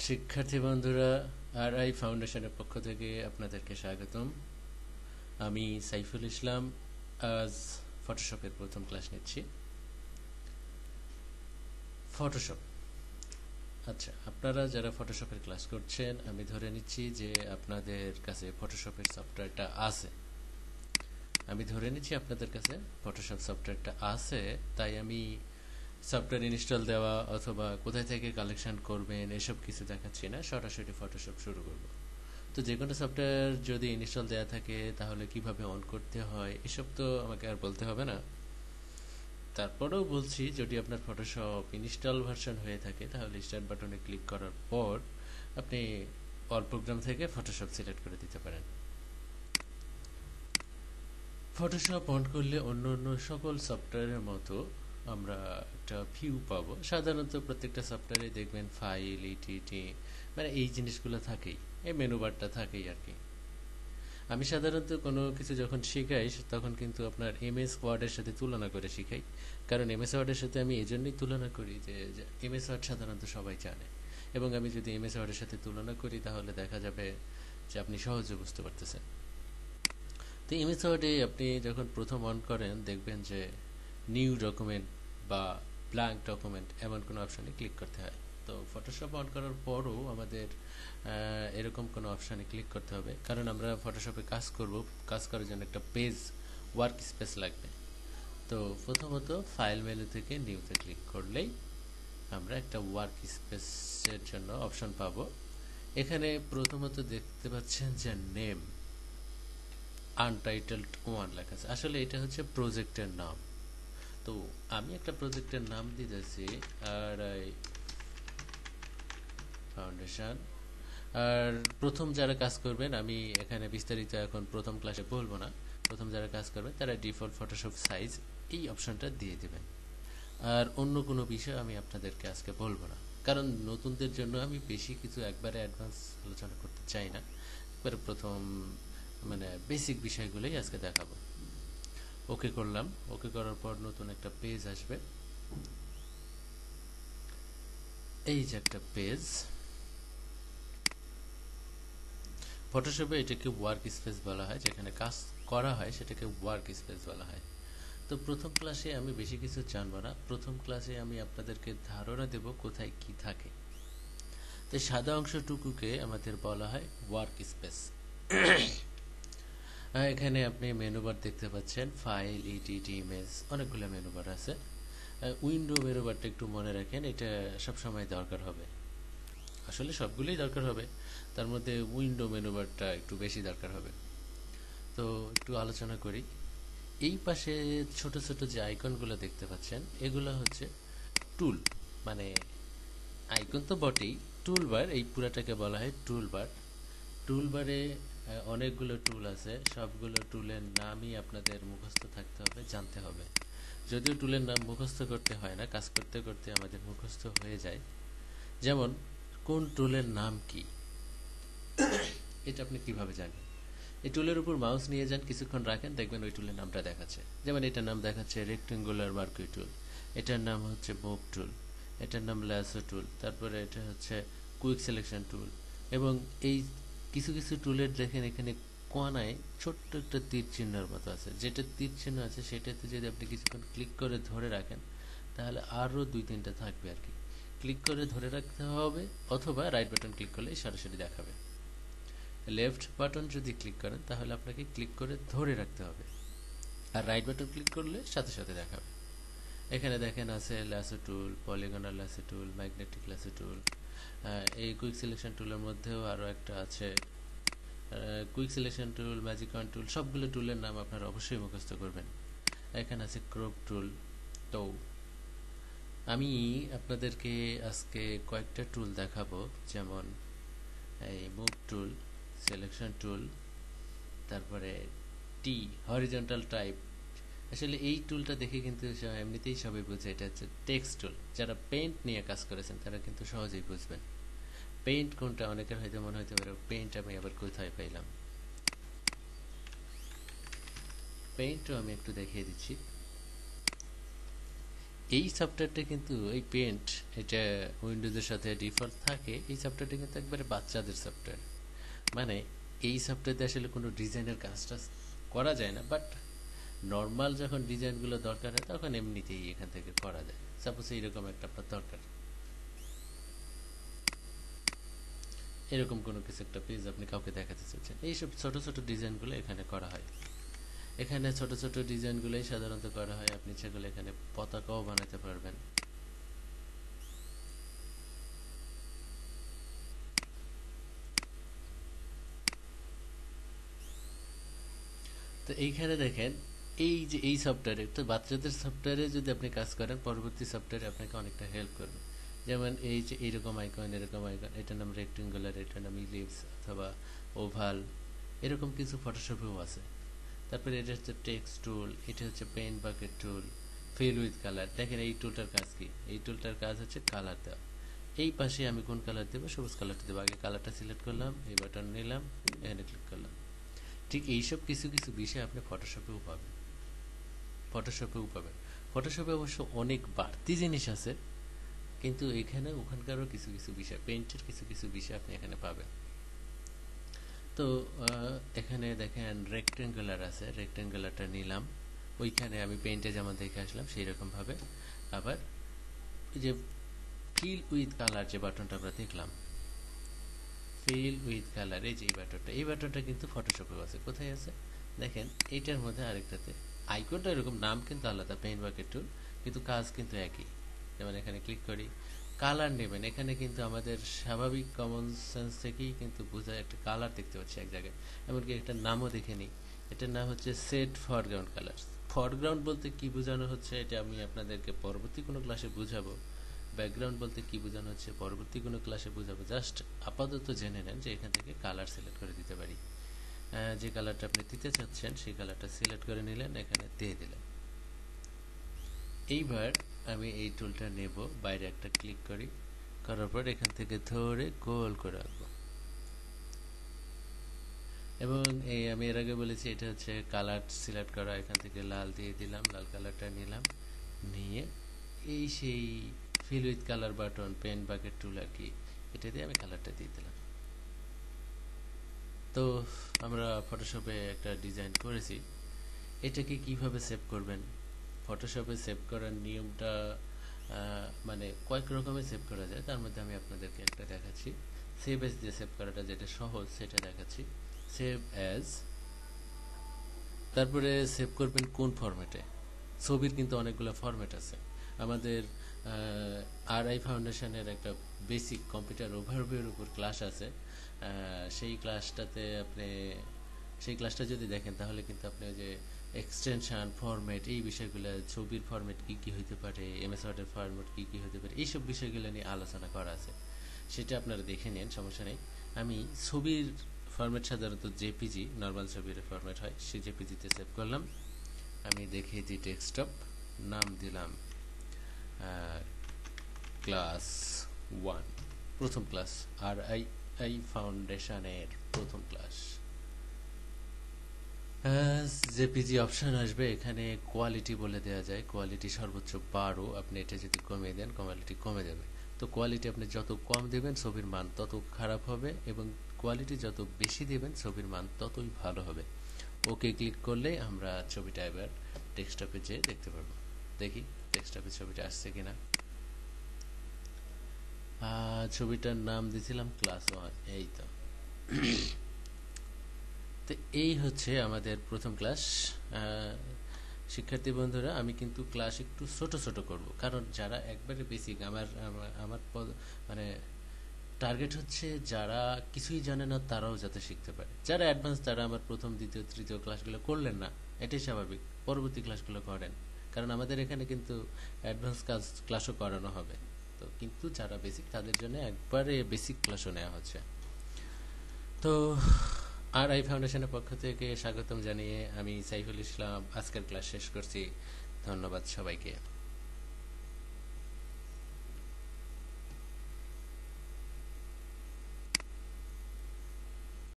শিক্ষার্থী বন্ধুরা, আরআই ফাউন্ডেশনের পক্ষ থেকে আপনাদেরকে স্বাগতম। আমি সাইফুল ইসলাম আজ ফটোশপের প্রথম ক্লাস নিচ্ছি। ফটোশপ, আচ্ছা, আপনারা যারা ফটোশপের ক্লাস করছেন, আমি ধরে নিচ্ছি যে আপনাদের কাছে ফটোশপের সফটওয়্যারটা আছে। তাই আমি সফটওয়্যার ইনস্টল দেওয়া অথবা কোথায় থেকে কালেকশন করবেন এসব কিছু দেখাচ্ছি না, সরাসরি ফটোশপ শুরু করব। তো যে কোনো সফটওয়্যার যদি ইনস্টল দেওয়া থাকে তাহলে কিভাবে অন করতে হয় এসব তো আমাকে আর বলতে হবে না। তারপরেও বলছি, যদি আপনার ফটোশপ ইনস্টল ভার্সন হয়ে থাকে তাহলে স্টার্ট বাটনে ক্লিক করার পর আপনি অল প্রোগ্রাম থেকে ফটোশপ সিলেক্ট করে দিতে পারেন। ফটোশপ অন করলে অন্য অন্য সকল সফটওয়্যারের মতো আমরা একটা ভিউ পাবো। সাধারণত প্রত্যেকটা সফটওয়্যারে দেখবেন ফাইল, ইটিটি, মানে এই জিনিসগুলো থাকেই, এই মেনু বারটা থাকেই আর কি। আমি সাধারণত কোনো কিছু যখন শেখাই তখন কিন্তু আপনার এমএস ওয়ার্ডের সাথে তুলনা করে শেখাই। কারণ এমএস ওয়ার্ডের সাথে আমি এই জন্যই তুলনা করি যে এমএস ওয়ার্ড সাধারণত সবাই জানে, এবং আমি যদি এমএস ওয়ার্ডের সাথে তুলনা করি তাহলে দেখা যাবে যে আপনি সহজে বুঝতে পারতেছেন। তো এমএস ওয়ার্ডে আপনি যখন প্রথম অন করেন দেখবেন যে নিউ ডকুমেন্ট বা ব্ল্যাঙ্ক ডকুমেন্ট এমন কোনো অপশানে ক্লিক করতে হয়। তো ফটোশপ অন করার পরও আমাদের এরকম কোনো অপশানে ক্লিক করতে হবে, কারণ আমরা ফটোশপে কাজ করার জন্য একটা পেজ ওয়ার্ক স্পেস লাগবে। তো প্রথমত ফাইল মেনু থেকে নিউতে ক্লিক করলেই আমরা একটা ওয়ার্ক স্পেসের জন্য অপশন পাবো। এখানে প্রথমত দেখতে পাচ্ছেন যে নেম আনটাইটেলড 1 লেখা আছে। আসলে এটা হচ্ছে প্রজেক্টের নাম। তো আমি একটা প্রজেক্টের নাম দিতেছি আরআই ফাউন্ডেশন। আর প্রথম যারা কাজ করবেন, আমি এখানে বিস্তারিত এখন প্রথম ক্লাসে বলবো না, প্রথম যারা কাজ করবেন তারা ডিফল্ট ফটোশপ সাইজ এই অপশনটা দিয়ে দেবেন। আর অন্য কোনো বিষয় আমি আপনাদেরকে আজকে বলবো না, কারণ নতুনদের জন্য আমি বেশি কিছু একবারে অ্যাডভান্স আলোচনা করতে চাই না। একবারে প্রথম মানে বেসিক বিষয়গুলোই আজকে দেখাবো। ওকে করলাম। ওকে করার পর নতুন একটা পেজ আসবে। এই যে একটা পেজ, ফটোশপে এটাকে ওয়ার্ক স্পেস বলা হয়, যেখানে কাজ করা হয় সেটাকে ওয়ার্ক স্পেস বলা হয়। তো প্রথম ক্লাসে আমি বেশি কিছু জানবো না, প্রথম ক্লাসে আমি আপনাদেরকে ধারণা দেব কোথায় কি থাকে। তো সাদা অংশটুকুকে আমাদের বলা হয় ওয়ার্ক স্পেস। এখানে আপনি মেনু বার দেখতে পাচ্ছেন, ফাইল, ইডিটি, ইমেজ, অনেকগুলো মেনু বার আছে। উইন্ডো মেনু বারটা একটু মনে রাখেন, এটা সবসময় দরকার হবে। আসলে সবগুলোই দরকার হবে, তার মধ্যে উইন্ডো মেনু বারটা একটু বেশি দরকার হবে। তো একটু আলোচনা করি। এই পাশে ছোট ছোট যে আইকনগুলো দেখতে পাচ্ছেন এগুলো হচ্ছে টুল, মানে আইকন তো বটেই, টুলবার, এই পুরাটাকে বলা হয় টুলবার। টুলবারে অনেকগুলো টুল আছে, সবগুলো টুলের নামই আপনাদের মুখস্থ থাকতে হবে, জানতে হবে। যদিও টুলের নাম মুখস্থ করতে হয় না, কাজ করতে করতে আমাদের মুখস্থ হয়ে যায়। যেমন কোন টুলের নাম কি, এটা আপনি কিভাবে জানেন? এই টুলের উপর মাউস নিয়ে যান, কিছুক্ষণ রাখেন, দেখবেন ওই টুলের নামটা দেখাচ্ছে। যেমন এটার নাম দেখাচ্ছে রেক্টেঙ্গুলার মার্কুই টুল, এটার নাম হচ্ছে মুভ টুল, এটার নাম ল্যাসো টুল, তারপরে এটা হচ্ছে কুইক সিলেকশন টুল। এবং এই কিছু কিছু টুলের দেখেন এখানে কোনায় ছোট্ট একটা তীর চিহ্নের মতো আছে, যেটা তীর চিহ্ন আছে সেটাতে যদি আপনি কিছুক্ষণ ক্লিক করে ধরে রাখেন তাহলে আরও 2-3টা থাকবে আর কি। ক্লিক করে ধরে রাখতে হবে, অথবা রাইট বাটন ক্লিক করলে সরাসরি দেখাবে। লেফট বাটন যদি ক্লিক করেন তাহলে আপনাকে ক্লিক করে ধরে রাখতে হবে, আর রাইট বাটন ক্লিক করলে সাথে সাথে দেখাবে। এখানে দেখেন আছে ল্যাসো টুল, পলিগনাল ল্যাসো টুল, ম্যাগনেটিক ল্যাসো টুল। এই কুইক সিলেকশন টুলের মধ্যেও আরও একটা আছে কুইক সিলেকশন টুল, ম্যাজিকন টুল। সবগুলো টুলের নাম আপনারা অবশ্যই মুখস্থ করবেন। এখানে আছে ক্রপ টুল। তো আমি আপনাদেরকে আজকে কয়েকটা টুল দেখাবো, যেমন এই মুভ টুল, সিলেকশন টুল, তারপরে টি হরিজন্টাল টাইপ। আসলে এই টুলটা দেখে কিন্তু এমনিতেই সবাই বুঝে এটা হচ্ছে টেক্সট টুল। যারা পেইন্ট নিয়ে কাজ করেছেন তারা কিন্তু সহজেই বুঝবেন পেইন্ট কোনটা। অনেকের হয়তো মনে হতে পারে পেইন্ট আমি আবার কোথায় পাইলাম। পেইন্টও আমি একটু দেখিয়ে দিচ্ছি। এই সফটওয়্যারটা কিন্তু এই পেন্ট, এটা উইন্ডোজের সাথে ডিফল্ট থাকে। এই সফটওয়্যারটা কিন্তু একবারে বাচ্চাদের সফটওয়্যার, মানে এই সফটওয়্যার দিয়ে আসলে কোনো ডিজাইনের কাজটা করা যায় না, বাট নর্মাল যখন ডিজাইনগুলো দরকার হয় তখন এমনিতেই এখান থেকে করা যায়। সাপোজ এইরকম একটা আপনার দরকার, এরকম কোনো কিছু একটা পেজ আপনি কাউকে দেখাতে চাচ্ছেন, এইসব ছোট ছোট ডিজাইনগুলো এখানে করা হয়। এখানে ছোট ছোট ডিজাইনগুলোই সাধারণত করা হয়। আপনি সেগুলো এখানে পতাকাও বানাতে পারবেন। তো এইখানে দেখেন, এই যে এই সফটওয়্যারে, তো বাচ্চাদের সফটওয়্যারে যদি আপনি কাজ করেন, পরবর্তী সফটওয়্যারে আপনাকে অনেকটা হেল্প করবে। যেমন এই যে এইরকম আইকন, এরকম আইকন, এটার নাম রেক্টেঙ্গুলার, এটার নাম ইলিপস অথবা ওভাল, এরকম কিছু ফটোশপেও আছে। তারপরে এটা হচ্ছে টেক্সট টুল, এটা হচ্ছে paint bucket tool, feel with colour. দেখেন এই টুলটার কাজ কি, এই টুলটার কাজ হচ্ছে কালার দেওয়া। এই পাশে আমি কোন কালার দেবো, সবুজ কালারটা দেবো। আগে কালারটা সিলেক্ট করলাম, এই বাটন নিলাম, এখানে ক্লিক করলাম। ঠিক এইসব কিছু কিছু বিষয় আপনি ফটোশপেও পাবেন, ফটোশপেও পাবেন। ফটোশপে অবশ্য অনেক বাড়তি জিনিস আছে, কিন্তু এখানে ওখানকারও কিছু কিছু বিষয়, পেইন্টের কিছু কিছু বিষয় আপনি এখানে পাবেন। তো এখানে দেখেন রেক্টেঙ্গুলার আছে, রেক্টেঙ্গুলারটা নিলাম। ওইখানে আমি পেইন্টে যেমন দেখে আসলাম সেই রকমভাবে আবার ওই যে ফিল উইথ কালার যে বাটনটা আমরা দেখলাম, ফিল উইথ কালার, এই যে এই বাটনটা, এই বাটনটা কিন্তু ফটোশপেও আছে। কোথায় আছে দেখেন, এইটার মধ্যে আরেকটাতে। আইকনটা এরকম, নাম কিন্তু আলাদা, পেইন্ট বাকেট টুল, কিন্তু কাজ কিন্তু একই। যেমন এখানে ক্লিক করি, কালার নেবেন। এখানে কিন্তু আমাদের স্বাভাবিক কমন সেন্স থেকেই কিন্তু বোঝায়, একটা কালার দেখতে পাচ্ছি এক জায়গায়। এমনকি একটা নামও দেখে নিই, এটার নাম হচ্ছে সেট ফরগ্রাউন্ড কালার। ফরগ্রাউন্ড বলতে কি বোঝানো হচ্ছে এটা আমি আপনাদেরকে পরবর্তী কোনো ক্লাসে বুঝাবো। ব্যাকগ্রাউন্ড বলতে কি বোঝানো হচ্ছে পরবর্তী কোনো ক্লাসে বোঝাবো। জাস্ট আপাতত জেনে নেন যে এখান থেকে কালার সিলেক্ট করে দিতে পারি। যে কালারটা আপনি দিতে চাচ্ছেন সেই কালারটা সিলেক্ট করে নিলেন, এখানে দিয়ে দিলেন। এইবার আমি এই টুলটা নেব, বাইরে একটা ক্লিক করি, করার পর এখান থেকে ধরে গোল করে রাখবো। এবং এই আমি এর আগে বলেছি এটা হচ্ছে কালার সিলেক্ট করা। এখান থেকে লাল দিয়ে দিলাম, লাল কালারটা নিলাম, নিয়ে এই সেই fill with colour button, paint bucket tool আর কি, এটা দিয়ে আমি কালারটা দিয়ে দিলাম। তো আমরা ফটোশপে একটা ডিজাইন করেছি, এটাকে কিভাবে সেভ করবেন। ফটোশপে সেভ করার নিয়মটা মানে কয়েক রকমের সেভ করা যায়, তার মধ্যে আমি আপনাদেরকে একটা দেখাচ্ছি। সেভ অ্যাজ দিয়ে সেভ করাটা যেটা সহজ সেটা দেখাচ্ছি। সেভ অ্যাজ, তারপরে সেভ করবেন কোন ফরম্যাটে। ছবির কিন্তু অনেকগুলো ফরম্যাট আছে। আমাদের আরআই ফাউন্ডেশনের একটা বেসিক কম্পিউটার ওভারভিউর উপর ক্লাস আছে। সেই ক্লাসটাতে আপনি, সেই ক্লাসটা যদি দেখেন তাহলে কিন্তু আপনি ওই যে এক্সটেনশন, ফরম্যাট, এই বিষয়গুলো, ছবির ফরম্যাট কী কী হতে পারে, এমএস ওয়ার্ডের ফরম্যাট কী কী হতে পারে, এইসব বিষয়গুলো নিয়ে আলোচনা করা আছে। সেটা আপনারা দেখে নিন, সমস্যা নেই। আমি ছবির ফরম্যাট সাধারণত জেপিজি, নর্মাল ছবির ফরম্যাট হয়, সেই জেপিজিতে সেভ করলাম। আমি দেখিয়ে দিই, ডেস্কটপ, নাম দিলাম ক্লাস 1, প্রথম ক্লাস, আরআই ফাউন্ডেশনের প্রথম ক্লাস। জেপিজি অপশন আসবে, এখানে কোয়ালিটি বলে দেওয়া যায়, কোয়ালিটি সর্বোচ্চ 12। আপনি এটা যদি কমিয়ে দেন কোয়ালিটি কমে যাবে। তো কোয়ালিটি আপনি যত কম দেবেন ছবির মান তত খারাপ হবে, এবং কোয়ালিটি যত বেশি দেবেন ছবির মান ততই ভালো হবে। ওকে ক্লিক করলে আমরা ছবিটা এবার ডেস্কটপে যেয়ে দেখতে পারবো। দেখি ডেস্কটপে ছবিটা আসছে কিনা। ছবিটার নাম দিয়েছিলাম ক্লাস 1, এই তো। তো এই হচ্ছে আমাদের প্রথম ক্লাস। শিক্ষার্থী বন্ধুরা, আমি কিন্তু ক্লাস একটু ছোট ছোট করব, কারণ যারা একবারে বেসিক, আমার আমার মানে টার্গেট হচ্ছে যারা কিছুই জানে না তারাও যাতে শিখতে পারে। যারা অ্যাডভান্স তারা আমার প্রথম, দ্বিতীয়, তৃতীয় ক্লাসগুলো করলেন না, এটাই স্বাভাবিক, পরবর্তী ক্লাসগুলো করেন, কারণ আমাদের এখানে কিন্তু অ্যাডভান্স ক্লাসও করানো হবে। তো কিন্তু যারা বেসিক তাদের জন্য একবারে বেসিক ক্লাসও নেওয়া হচ্ছে। তো আরআই ফাউন্ডেশনের পক্ষ থেকে স্বাগতম জানিয়ে আমি সাইফুল ইসলাম আজকের ক্লাস শেষ করছি। ধন্যবাদ সবাইকে।